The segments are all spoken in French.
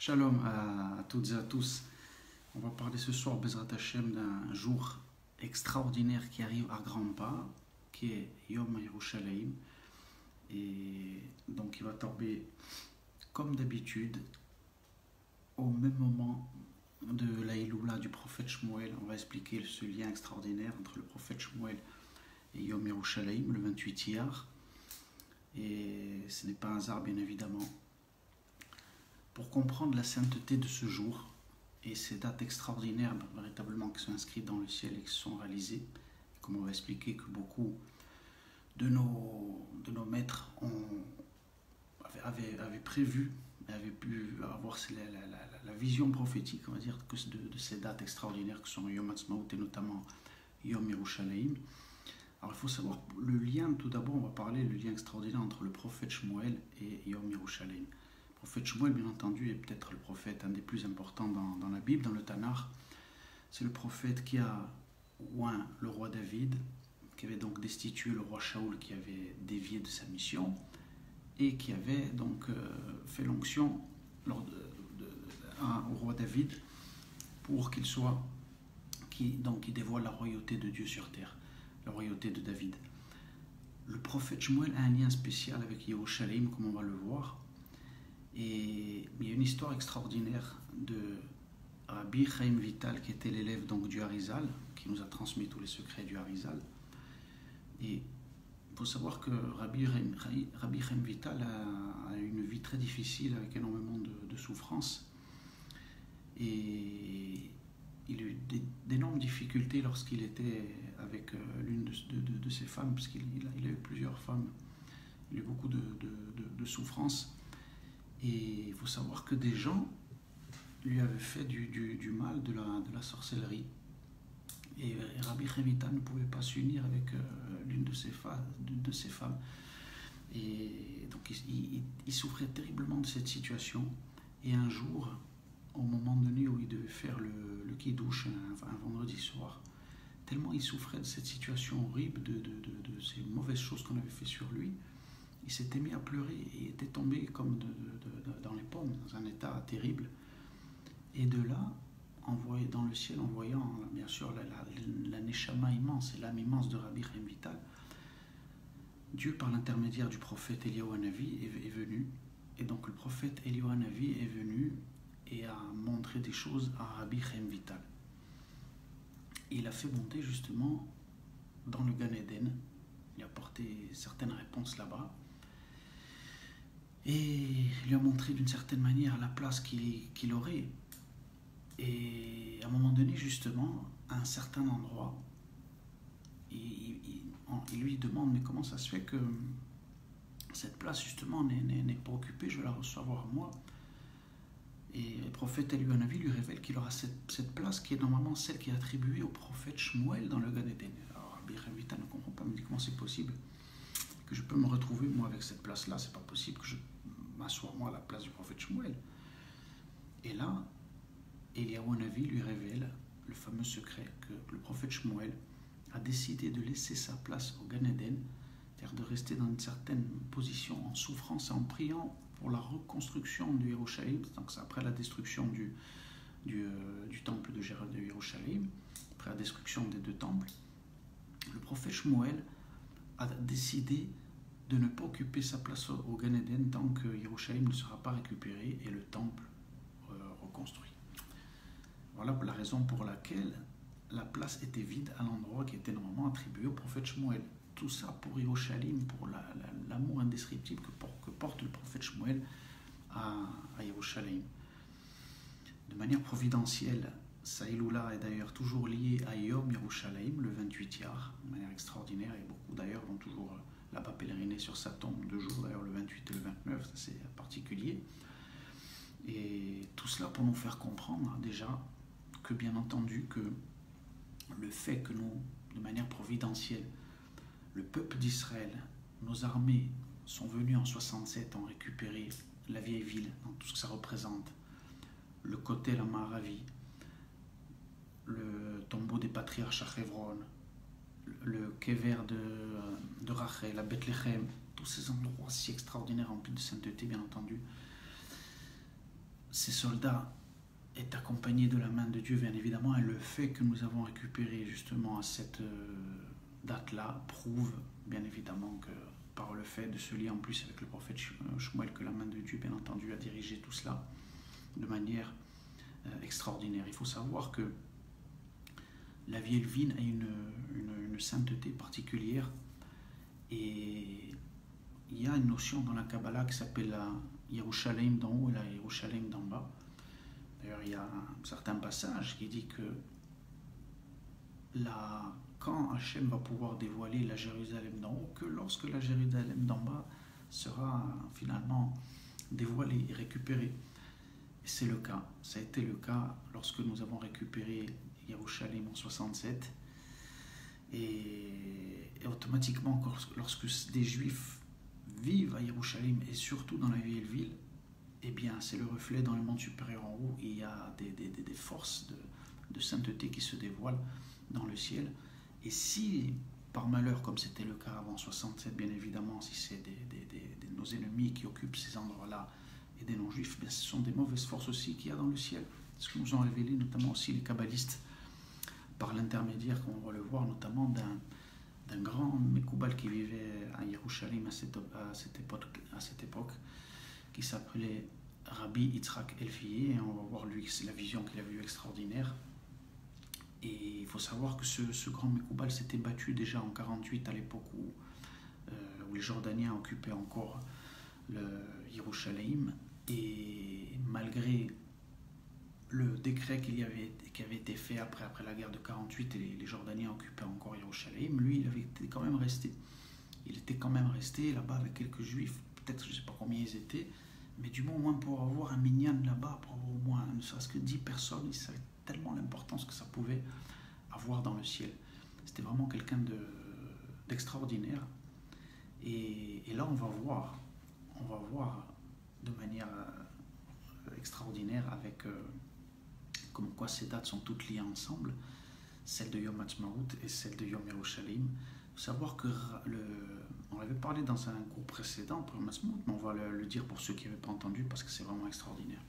Shalom à toutes et à tous. On va parler ce soir, Bezrat Hashem, d'un jour extraordinaire qui arrive à grands pas, qui est Yom Yerushalayim. Et donc il va tomber, comme d'habitude, au même moment de la Iloula du prophète Shmuel. On va expliquer ce lien extraordinaire entre le prophète Shmuel et Yom Yerushalayim, le 28 Iyar. Et ce n'est pas un hasard, bien évidemment. Pour comprendre la sainteté de ce jour et ces dates extraordinaires véritablement qui sont inscrites dans le ciel et qui sont réalisées, comme on va expliquer que beaucoup de nos maîtres avaient prévu, avaient pu avoir la vision prophétique, on va dire, de ces dates extraordinaires que sont Yom Ha'atzmaut et notamment Yom Yerushalayim. Alors il faut savoir le lien, tout d'abord on va parler du lien extraordinaire entre le prophète Shmuel et Yom Yerushalayim. Le prophète Shmuel, bien entendu, est peut-être le prophète un des plus importants dans la Bible, dans le Tanakh. C'est le prophète qui a oint le roi David, qui avait donc destitué le roi Shaoul qui avait dévié de sa mission et qui avait donc fait l'onction au roi David pour qu'il soit, qui dévoile la royauté de Dieu sur terre, la royauté de David. Le prophète Shmuel a un lien spécial avec Yerushalayim, comme on va le voir. Et il y a une histoire extraordinaire de Rabbi Chaim Vital, qui était l'élève donc du Harizal, qui nous a transmis tous les secrets du Harizal. Et il faut savoir que Rabbi Chaim Vital a une vie très difficile avec énormément de souffrances. Et il a eu d'énormes difficultés lorsqu'il était avec l'une de ses femmes, parce qu'il a eu plusieurs femmes. Il a eu beaucoup de souffrances. Et il faut savoir que des gens lui avaient fait du mal, de la sorcellerie. Et Rabbi Chemita ne pouvait pas s'unir avec l'une de ses femmes. Et donc il souffrait terriblement de cette situation. Et un jour, au moment donné où il devait faire le kiddush, un vendredi soir, tellement il souffrait de cette situation horrible, de ces mauvaises choses qu'on avait fait sur lui, il s'était mis à pleurer et était tombé comme dans les pommes, dans un état terrible. Et de là, dans le ciel, en voyant bien sûr la neshama immense et l'âme immense de Rabbi Chaim Vital, Dieu, par l'intermédiaire du prophète Eliyahu Hanavi, est venu. Et donc le prophète Eliyahu Hanavi est venu et a montré des choses à Rabbi Chaim Vital. Il a fait monter justement dans le Gan Eden. Il a apporté certaines réponses là-bas. Et il lui a montré d'une certaine manière la place qu'il aurait. Et à un moment donné, justement, à un certain endroit, il lui demande, mais comment ça se fait que cette place, justement, n'est pas occupée, je vais la recevoir moi. Et le prophète Eliyahu Hanavi lui révèle qu'il aura cette place qui est normalement celle qui est attribuée au prophète Shmuel dans le Gan Eden. Alors Rabbi Chaim Vital ne comprend pas, il me dit comment c'est possible que je peux me retrouver moi avec cette place-là, c'est pas possible que je m'assoie moi à la place du prophète Shmuel. Et là, Eliyahu Hanavi lui révèle le fameux secret que le prophète Shmuel a décidé de laisser sa place au Gan Eden, c'est-à-dire de rester dans une certaine position en souffrance et en priant pour la reconstruction de Yerushalayim, donc c'est après la destruction du temple de Yerushalayim, après la destruction des deux temples. Le prophète Shmuel a décidé de ne pas occuper sa place au Gan Eden tant que Yerushalayim ne sera pas récupéré et le temple reconstruit. Voilà la raison pour laquelle la place était vide à l'endroit qui était normalement attribué au prophète Shmuel. Tout ça pour Yerushalayim, pour l'amour indescriptible que porte le prophète Shmuel à Yerushalayim. De manière providentielle, sa Iloula est d'ailleurs toujours liée à Yom Yerushalayim, le 28 Iyar, de manière extraordinaire, et beaucoup d'ailleurs vont toujours là-bas pèleriner sur sa tombe 2 jours, d'ailleurs le 28 et le 29, ça c'est particulier. Et tout cela pour nous faire comprendre déjà que bien entendu que le fait que nous, de manière providentielle, le peuple d'Israël, nos armées sont venues en 67, ont récupéré la vieille ville, dans tout ce que ça représente, le Kotel Ma'aravi, le tombeau des patriarches à Hebron, le Kever de Rachel, à Bethléem, tous ces endroits si extraordinaires remplis de sainteté, bien entendu. ces soldats est accompagné de la main de Dieu, bien évidemment, et le fait que nous avons récupéré justement à cette date-là prouve bien évidemment que par le fait de se lier en plus avec le prophète Shmuel, que la main de Dieu, bien entendu, a dirigé tout cela de manière extraordinaire. Il faut savoir que la vieille Vilne a une sainteté particulière, et il y a une notion dans la Kabbalah qui s'appelle la Yerushalayim d'en haut et la Yerushalayim d'en bas. D'ailleurs, il y a un certain passage qui dit que quand Hachem va pouvoir dévoiler la Jérusalem d'en haut, que lorsque la Jérusalem d'en bas sera finalement dévoilée et récupérée. Et c'est le cas. Ça a été le cas lorsque nous avons récupéré Yerushalayim en 67. Et automatiquement, lorsque des Juifs vivent à Yerushalayim et surtout dans la vieille ville, eh bien, c'est le reflet dans le monde supérieur en haut. Il y a des forces de sainteté qui se dévoilent dans le ciel. Et si, par malheur, comme c'était le cas avant 67, bien évidemment, si c'est nos ennemis qui occupent ces endroits-là et des non-juifs, ce sont des mauvaises forces aussi qu'il y a dans le ciel. C'est ce que nous ont révélé notamment aussi les kabbalistes, par l'intermédiaire, comme on va le voir, notamment d'un grand Mekoubal qui vivait à Yerushalayim à cette époque, qui s'appelait Rabbi Yitzhak Elfié, et on va voir lui, c'est la vision qu'il a vue extraordinaire. Et il faut savoir que ce grand Mekoubal s'était battu déjà en 48 à l'époque où les Jordaniens occupaient encore le Yerushalayim, et malgré le décret qui avait été fait après la guerre de 48 et les Jordaniens occupaient encore Yerushalayim, lui il était quand même resté. Il était quand même resté là-bas avec quelques juifs, peut-être je ne sais pas combien ils étaient, mais du moins au moins pour avoir un minyan là-bas, pour avoir au moins ne serait-ce que 10 personnes, il savait tellement l'importance que ça pouvait avoir dans le ciel. C'était vraiment quelqu'un d'extraordinaire. Et là on va voir de manière extraordinaire avec comme quoi ces dates sont toutes liées ensemble, celle de Yom Ha'atzmaut et celle de Yom Yerushalayim. Il faut savoir que on l'avait parlé dans un cours précédent pour Yom Ha'atzmaut, mais on va le dire pour ceux qui n'avaient pas entendu parce que c'est vraiment extraordinaire.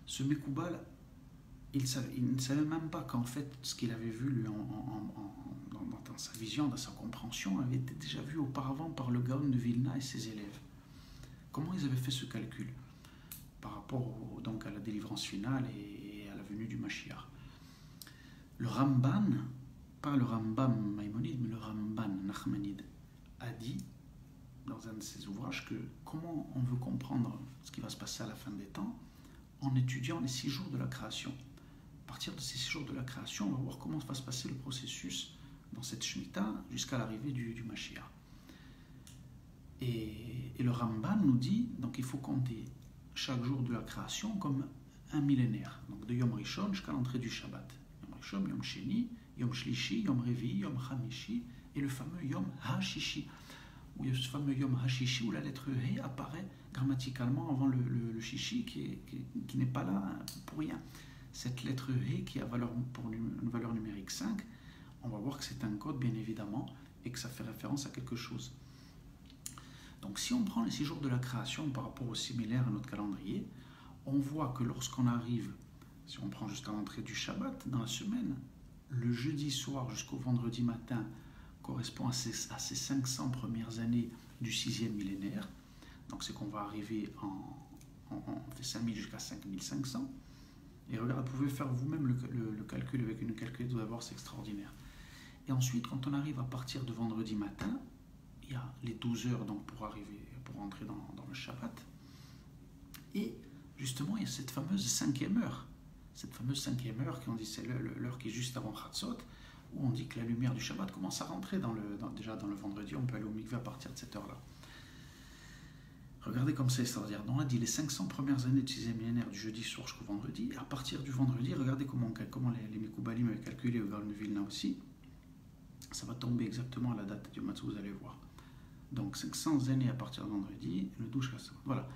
Ce Mekoubal, il ne savait même pas qu'en fait ce qu'il avait vu lui, dans sa vision, dans sa compréhension, avait été déjà vu auparavant par le Gaon de Vilna et ses élèves. Comment ils avaient fait ce calcul par rapport donc à la délivrance finale et à la venue du Mashiach. Le Ramban, pas le Rambam Maïmonide, mais le Ramban Nachmanide, a dit dans un de ses ouvrages que comment on veut comprendre ce qui va se passer à la fin des temps en étudiant les 6 jours de la création. À partir de ces 6 jours de la création, on va voir comment va se passer le processus dans cette Shemitah jusqu'à l'arrivée du Mashiach. Et le Ramban nous dit, donc il faut compter chaque jour de la création comme un millénaire, donc de Yom Rishon jusqu'à l'entrée du Shabbat. Yom Rishon, Yom Sheni, Yom Shlishi, Yom Revi, Yom Chamishi, et le fameux Yom HaShishi, où il y a ce fameux Yom HaShishi où la lettre He apparaît grammaticalement avant le Shishi qui n'est pas là pour rien. Cette lettre He qui a une valeur numérique 5, on va voir que c'est un code bien évidemment et que ça fait référence à quelque chose. Donc si on prend les 6 jours de la création par rapport au similaire à notre calendrier, on voit que lorsqu'on arrive, si on prend jusqu'à l'entrée du Shabbat dans la semaine, le jeudi soir jusqu'au vendredi matin correspond à ces 500 premières années du 6e millénaire. Donc c'est qu'on va arriver on fait 5000 jusqu'à 5500. Et regardez, vous pouvez faire vous-même le calcul avec une calculette, vous allez voir, c'est extraordinaire. Et ensuite, quand on arrive à partir de vendredi matin, il y a les 12 heures donc pour entrer dans le Shabbat. Et justement, il y a cette fameuse 5e heure. Cette fameuse 5e heure, qui on dit c'est l'heure qui est juste avant Chatzot, où on dit que la lumière du Shabbat commence à rentrer déjà dans le vendredi. On peut aller au mikveh à partir de cette heure-là. Regardez comme c'est extraordinaire. Donc on a dit les 500 premières années du 6e millénaire du jeudi soir jusqu'au vendredi. Et à partir du vendredi, regardez comment les Mekoubalim avaient calculé au Gaon de Vilna aussi. Ça va tomber exactement à la date du Matzot, vous allez voir. Donc 500 années à partir de vendredi, le 12 Chatzot. Voilà.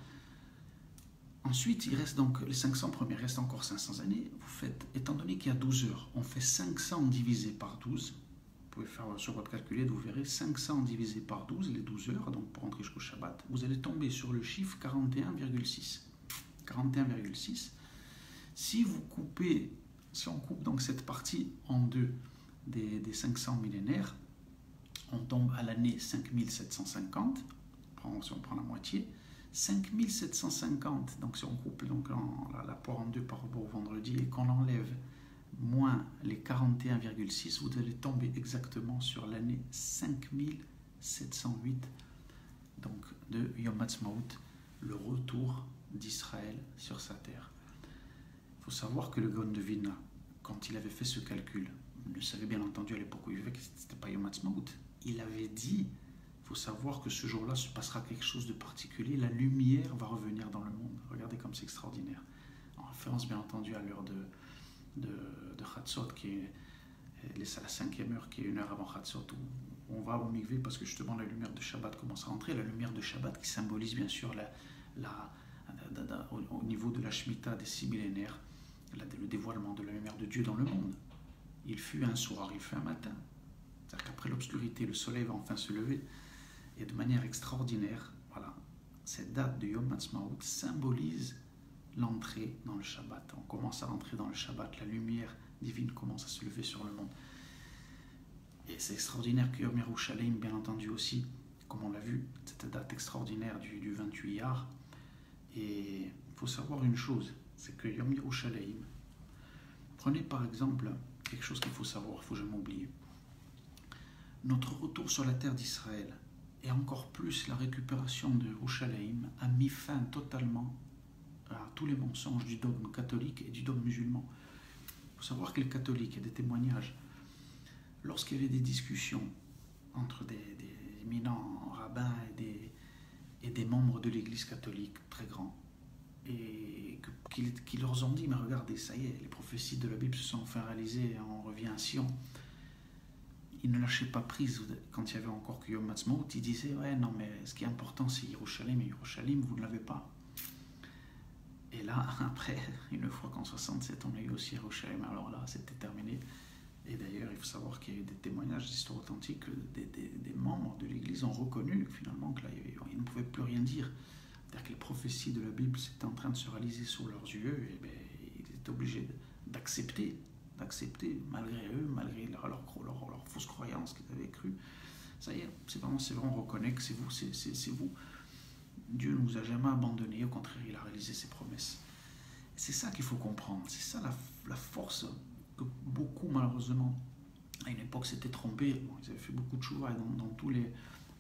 Ensuite, il reste donc les 500 premières, il reste encore 500 années. Vous faites, étant donné qu'il y a 12 heures, on fait 500 divisé par 12. Vous pouvez faire sur votre calculette, vous verrez 500 divisé par 12, les 12 heures, donc pour entrer jusqu'au Shabbat. Vous allez tomber sur le chiffre 41,6. 41,6. 41,6. Si on coupe donc cette partie en deux des 500 millénaires, on tombe à l'année 5750, si on prend la moitié, 5750, donc si on coupe donc la poire en deux par rapport au vendredi et qu'on enlève moins les 41,6, vous allez tomber exactement sur l'année 5708, donc de Yom Ha'atzmaut, le retour d'Israël sur sa terre. Il faut savoir que le Gaon de Vilna, quand il avait fait ce calcul, il savait bien entendu à l'époque où il vivait que ce n'était pas Yom Ha'atzmaut. Il avait dit, il faut savoir que ce jour-là se passera quelque chose de particulier, la lumière va revenir dans le monde. Regardez comme c'est extraordinaire. En référence bien entendu à l'heure de Chatzot, qui est la 5e heure, qui est une heure avant Chatzot, où on va au mikvé parce que justement la lumière de Shabbat commence à rentrer, la lumière de Shabbat qui symbolise bien sûr au niveau de la Shemitah des 6 millénaires, le dévoilement de la lumière de Dieu dans le monde. Il fut un soir, il fut un matin. C'est-à-dire qu'après l'obscurité, le soleil va enfin se lever. Et de manière extraordinaire, voilà, cette date de Yom Ha'atzmaut symbolise l'entrée dans le Shabbat. On commence à rentrer dans le Shabbat, la lumière divine commence à se lever sur le monde. Et c'est extraordinaire que Yom Yerushalayim, bien entendu aussi, comme on l'a vu, cette date extraordinaire du 28 Iyar. Et il faut savoir une chose, c'est que Yom Yerushalayim, prenez par exemple quelque chose qu'il faut savoir, il ne faut jamais oublier. Notre retour sur la terre d'Israël, et encore plus la récupération de Yerushalayim, a mis fin totalement à tous les mensonges du dogme catholique et du dogme musulman. Il faut savoir que les catholiques, il y a des témoignages, lorsqu'il y avait des discussions entre des éminents rabbins et des membres de l'église catholique très grands, et qui leur ont dit, mais regardez, ça y est, les prophéties de la Bible se sont enfin réalisées, on revient à Sion. Ils ne lâchaient pas prise quand il y avait encore que Yom Ha'atzmaut. Ils disaient, ouais, non, mais ce qui est important, c'est Yerushalayim, et Yerushalayim, vous ne l'avez pas. Et là, après, une fois qu'en 67, on a eu aussi Yerushalayim, alors là, c'était terminé. Et d'ailleurs, il faut savoir qu'il y a eu des témoignages d'histoire authentique, des membres de l'Église ont reconnu finalement que là, ils ne pouvaient plus rien dire. C'est-à-dire que les prophéties de la Bible étaient en train de se réaliser sous leurs yeux, et bien, ils étaient obligés d'accepter, malgré eux, malgré leur fausse croyance qu'ils avaient cru. Ça y est, c'est vrai, on reconnaît que c'est vous. Dieu ne nous a jamais abandonnés, au contraire, il a réalisé ses promesses. Et c'est ça qu'il faut comprendre, c'est ça la force que beaucoup, malheureusement, à une époque s'étaient trompés. Bon, ils avaient fait beaucoup de chouva dans tous les...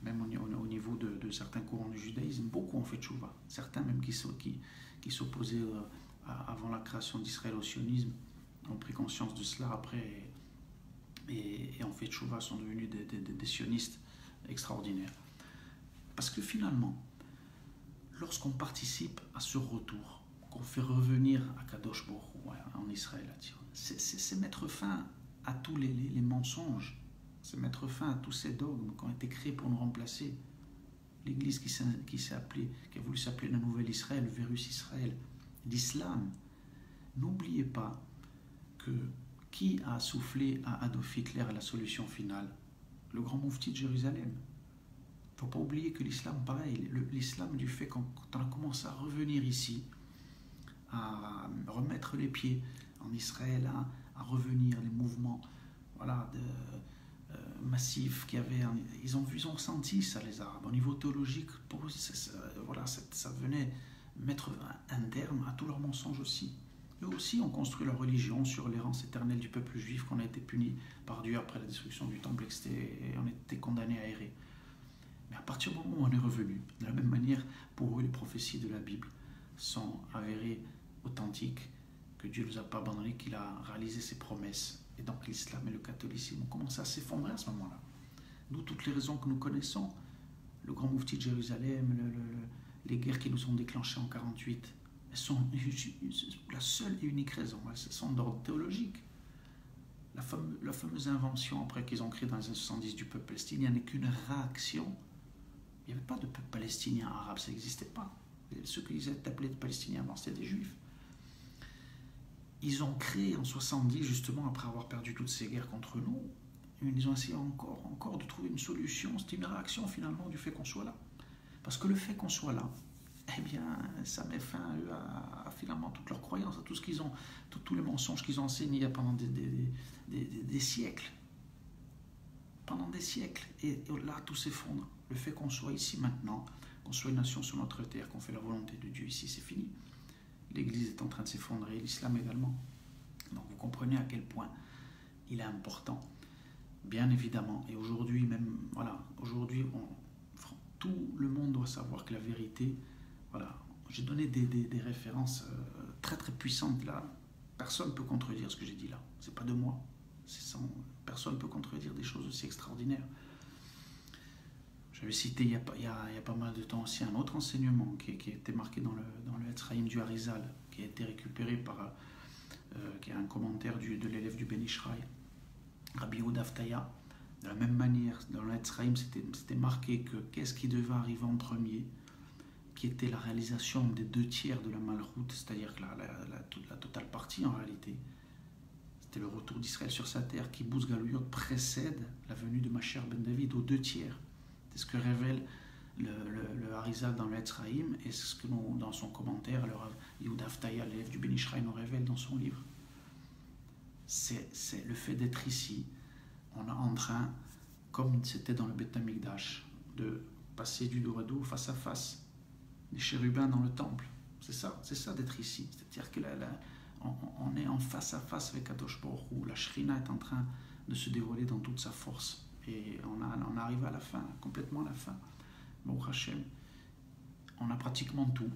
Même au niveau de certains courants du judaïsme, beaucoup ont fait tchouva. Certains même qui s'opposaient avant la création d'Israël au sionisme ont pris conscience de cela après et ont fait tchouva, sont devenus des sionistes extraordinaires. Parce que finalement, lorsqu'on participe à ce retour, qu'on fait revenir à Kadosh Baruch Hu, en Israël, c'est mettre fin à tous les mensonges. C'est mettre fin à tous ces dogmes qui ont été créés pour nous remplacer. L'Église qui a voulu s'appeler la Nouvelle Israël, le Vérus Israël, l'Islam. N'oubliez pas que qui a soufflé à Adolf Hitler la solution finale? Le grand moufti de Jérusalem. Il ne faut pas oublier que l'islam, pareil, l'islam du fait quand on a commencé à revenir ici, à remettre les pieds en Israël, à revenir les mouvements, voilà, massifs qu'il y avait, ils ont senti ça, les Arabes. Au niveau théologique, pour eux, ça venait mettre un terme à tous leurs mensonges aussi. Eux aussi ont construit leur religion sur l'errance éternelle du peuple juif, qu'on a été puni par Dieu après la destruction du temple, et on était condamné à errer. Mais à partir du moment où on est revenu, de la même manière, pour eux, les prophéties de la Bible sont avérées, authentiques, que Dieu ne nous a pas abandonnés, qu'il a réalisé ses promesses. Et donc l'islam et le catholicisme ont commencé à s'effondrer à ce moment-là. D'où toutes les raisons que nous connaissons. Le grand moufti de Jérusalem, les guerres qui nous ont déclenchées en 1948, elles sont la seule et unique raison. Elles sont d'ordre théologique. La fameuse invention après qu'ils ont créé dans les années 70 du peuple palestinien n'est qu'une réaction. Il n'y avait pas de peuple palestinien arabe, ça n'existait pas. Ceux qu'ils appelaient Palestiniens avant, c'était des juifs. Ils ont créé en 70, justement, après avoir perdu toutes ces guerres contre nous, ils ont essayé encore de trouver une solution. C'était une réaction finalement du fait qu'on soit là. Parce que le fait qu'on soit là, eh bien, ça met fin à croyances, à tout ce qu'ils ont, tous les mensonges qu'ils ont enseignés pendant des siècles. Pendant des siècles. Et là, tout s'effondre. Le fait qu'on soit ici maintenant, qu'on soit une nation sur notre terre, qu'on fait la volonté de Dieu ici, c'est fini. L'Église est en train de s'effondrer, l'islam également. Donc vous comprenez à quel point il est important. Bien évidemment. Et aujourd'hui, même, voilà, aujourd'hui, tout le monde doit savoir que la vérité, voilà, j'ai donné des références très très puissantes là. Personne ne peut contredire ce que j'ai dit là. C'est pas de moi. Personne ne peut contredire des choses aussi extraordinaires. J'avais cité il y a pas mal de temps aussi un autre enseignement qui a été marqué dans le Etzraïm du Harizal, qui a été récupéré par qui est un commentaire de l'élève du Ben Ishraï, Rabbi Yehuda Aftaya. De la même manière, dans le Etzraïm, c'était marqué que qu'est-ce qui devait arriver en premier, qui était la réalisation des 2/3 de la Malchoute, c'est-à-dire que la totale partie en réalité. C'était le retour d'Israël sur sa terre. Kibbutz Galouyot précède la venue de Mashiach ben David aux 2/3. C'est ce que révèle le Harizal dans le Etzraïm et c'est ce que dans son commentaire, Yehuda Aftaya, l'élève du Ben Ishraï, nous révèle dans son livre. C'est le fait d'être ici. On est en train, comme c'était dans le Beth Amikdash, de passer du dos à dos, face à face, des chérubins dans le temple. C'est ça d'être ici. C'est-à-dire que on est en face à face avec Kadosh Baruch Hu. La Shrina est en train de se dévoiler dans toute sa force. Et on arrive à la fin, complètement à la fin. Baruch Hashem, on a pratiquement tout.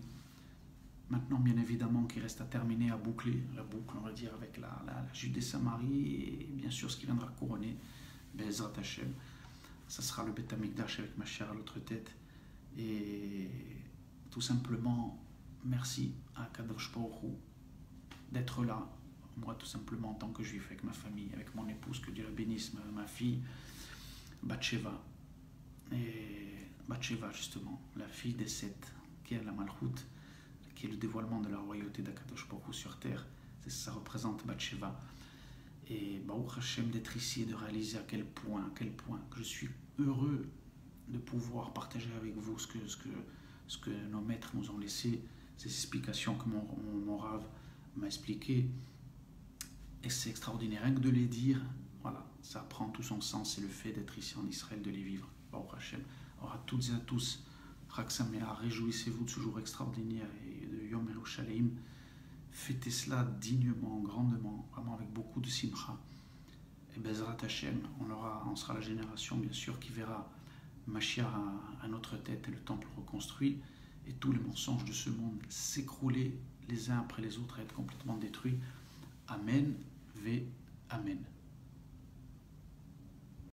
Maintenant, bien évidemment, qu'il reste à terminer, à boucler la boucle, on va dire, avec la Judée-Samarie et bien sûr ce qui viendra couronner, Be'ezrat Hashem. Ça sera le Beth Amikdash avec Mashiach à l'autre tête. Et tout simplement, merci à Kadosh Baruch Hu d'être là. Moi, tout simplement, en tant que juif, avec ma famille, avec mon épouse, que Dieu la bénisse, ma fille, Batsheva. Et Batsheva, justement, la fille des 7, qui est la Malchoute, qui est le dévoilement de la royauté d'Akadosh Baruch Hu sur terre. Ça représente Batsheva. Et Baruch Hashem d'être ici et de réaliser à quel point que je suis heureux de pouvoir partager avec vous ce que nos maîtres nous ont laissé, ces explications que mon Rav m'a expliqué. Et c'est extraordinaire, rien que de les dire, voilà, ça prend tout son sens, c'est le fait d'être ici en Israël, de les vivre. Baruch Hashem. Alors à toutes et à tous, Chag Sameach, réjouissez-vous de ce jour extraordinaire et de Yom Yerushalayim. Fêtez cela dignement, grandement, vraiment avec beaucoup de simcha. Et Bezrat Hashem, on sera la génération bien sûr qui verra Mashiach à notre tête et le temple reconstruit et tous les mensonges de ce monde s'écrouler les uns après les autres et être complètement détruits. Amen, ve Amen.